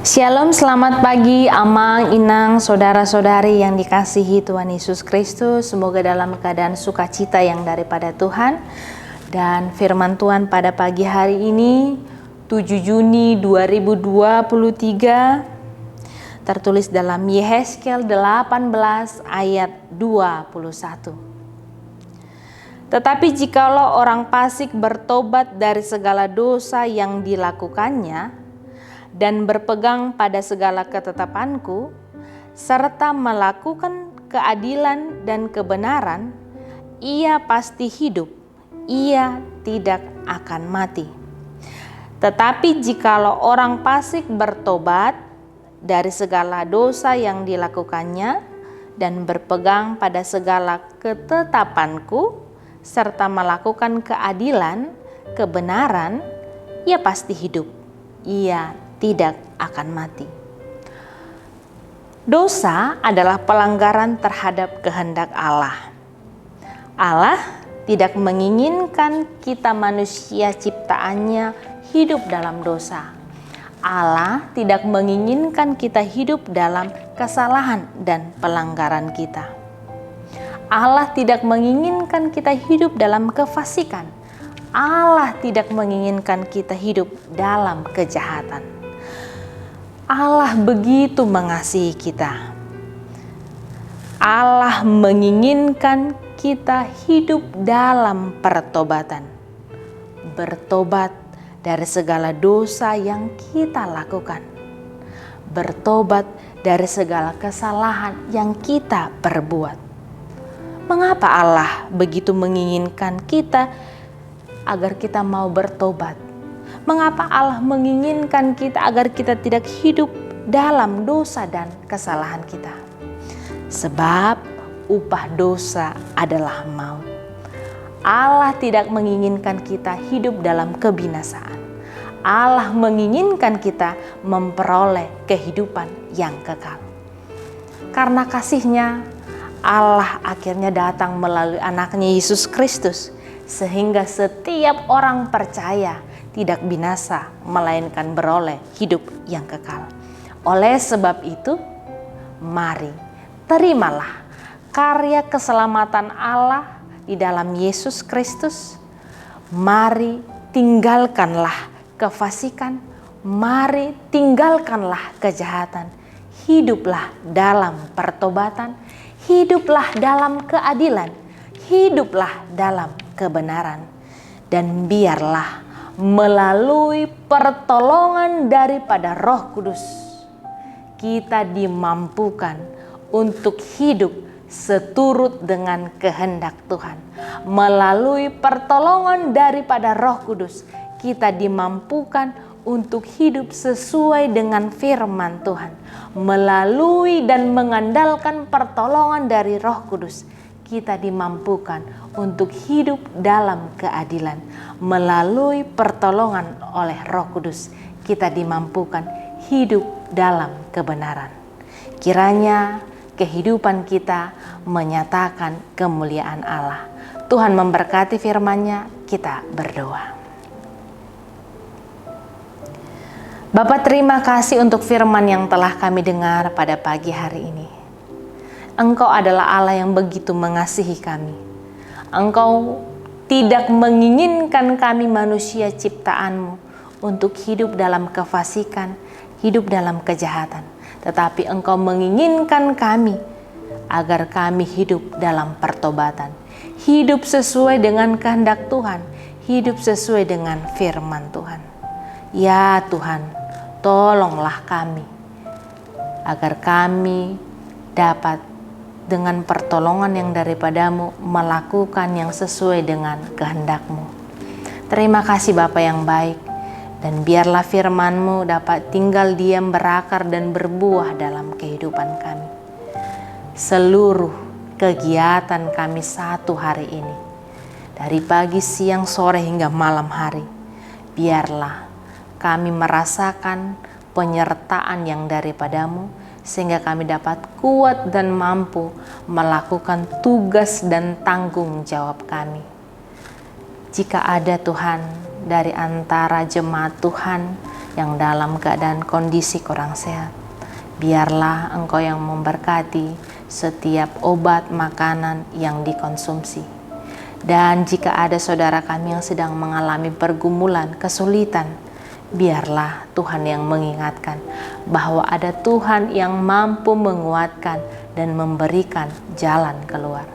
Shalom, selamat pagi Amang, Inang, saudara-saudari yang dikasihi Tuhan Yesus Kristus. Semoga dalam keadaan sukacita yang daripada Tuhan. Dan firman Tuhan pada pagi hari ini 7 Juni 2023 tertulis dalam Yehezkiel 18 ayat 21. Tetapi jikalau orang fasik bertobat dari segala dosa yang dilakukannya dan berpegang pada segala ketetapanku, serta melakukan keadilan dan kebenaran, ia pasti hidup, ia tidak akan mati. Tetapi jikalau orang fasik bertobat dari segala dosa yang dilakukannya dan berpegang pada segala ketetapanku, serta melakukan keadilan, kebenaran, ia pasti hidup, ia tidak akan mati. Dosa adalah pelanggaran terhadap kehendak Allah. Allah tidak menginginkan kita manusia ciptaannya hidup dalam dosa. Allah tidak menginginkan kita hidup dalam kesalahan dan pelanggaran kita. Allah tidak menginginkan kita hidup dalam kefasikan. Allah tidak menginginkan kita hidup dalam kejahatan. Allah begitu mengasihi kita. Allah menginginkan kita hidup dalam pertobatan. Bertobat dari segala dosa yang kita lakukan. Bertobat dari segala kesalahan yang kita perbuat. Mengapa Allah begitu menginginkan kita agar kita mau bertobat? Mengapa Allah menginginkan kita agar kita tidak hidup dalam dosa dan kesalahan kita? Sebab upah dosa adalah maut. Allah tidak menginginkan kita hidup dalam kebinasaan. Allah menginginkan kita memperoleh kehidupan yang kekal. Karena kasih-Nya, Allah akhirnya datang melalui anaknya Yesus Kristus, sehingga setiap orang percaya tidak binasa, melainkan beroleh hidup yang kekal. Oleh sebab itu, mari terimalah karya keselamatan Allah di dalam Yesus Kristus. Mari tinggalkanlah kefasikan, mari tinggalkanlah kejahatan. Hiduplah dalam pertobatan, hiduplah dalam keadilan, hiduplah dalam kebenaran. Dan biarlah melalui pertolongan daripada Roh Kudus, kita dimampukan untuk hidup seturut dengan kehendak Tuhan. Melalui pertolongan daripada Roh Kudus, kita dimampukan untuk hidup sesuai dengan firman Tuhan. Melalui dan mengandalkan pertolongan dari Roh Kudus, kita dimampukan untuk hidup dalam keadilan. Melalui pertolongan oleh Roh Kudus, kita dimampukan hidup dalam kebenaran. Kiranya kehidupan kita menyatakan kemuliaan Allah. Tuhan memberkati firman-Nya, kita berdoa. Bapa, terima kasih untuk firman yang telah kami dengar pada pagi hari ini. Engkau adalah Allah yang begitu mengasihi kami. Engkau tidak menginginkan kami manusia ciptaan-Mu untuk hidup dalam kefasikan, hidup dalam kejahatan. Tetapi Engkau menginginkan kami agar kami hidup dalam pertobatan. Hidup sesuai dengan kehendak Tuhan, hidup sesuai dengan firman Tuhan. Ya Tuhan, tolonglah kami agar kami dapat dengan pertolongan yang daripada-Mu melakukan yang sesuai dengan kehendak-Mu. Terima kasih Bapa yang baik, dan biarlah firman-Mu dapat tinggal diam, berakar dan berbuah dalam kehidupan kami. Seluruh kegiatan kami satu hari ini, dari pagi, siang, sore hingga malam hari, biarlah kami merasakan penyertaan yang daripada-Mu, sehingga kami dapat kuat dan mampu melakukan tugas dan tanggung jawab kami. Jika ada Tuhan dari antara jemaat Tuhan yang dalam keadaan kondisi kurang sehat. Biarlah Engkau yang memberkati setiap obat makanan yang dikonsumsi. Dan jika ada saudara kami yang sedang mengalami pergumulan, kesulitan, biarlah Tuhan yang mengingatkan bahwa ada Tuhan yang mampu menguatkan dan memberikan jalan keluar.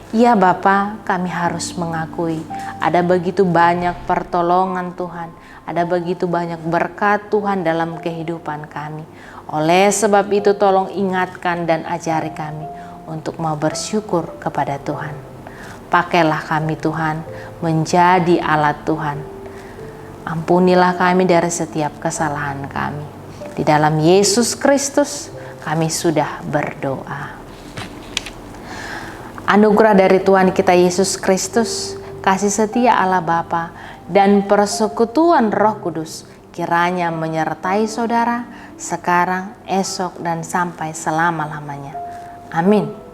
Ya Bapa, kami harus mengakui ada begitu banyak pertolongan Tuhan, ada begitu banyak berkat Tuhan dalam kehidupan kami. Oleh sebab itu tolong ingatkan dan ajari kami untuk mau bersyukur kepada Tuhan. Pakailah kami Tuhan menjadi alat Tuhan. Ampunilah kami dari setiap kesalahan kami. Di dalam Yesus Kristus kami sudah berdoa. Anugerah dari Tuhan kita Yesus Kristus, kasih setia Allah Bapa, dan persekutuan Roh Kudus kiranya menyertai saudara sekarang, esok, dan sampai selama-lamanya. Amin.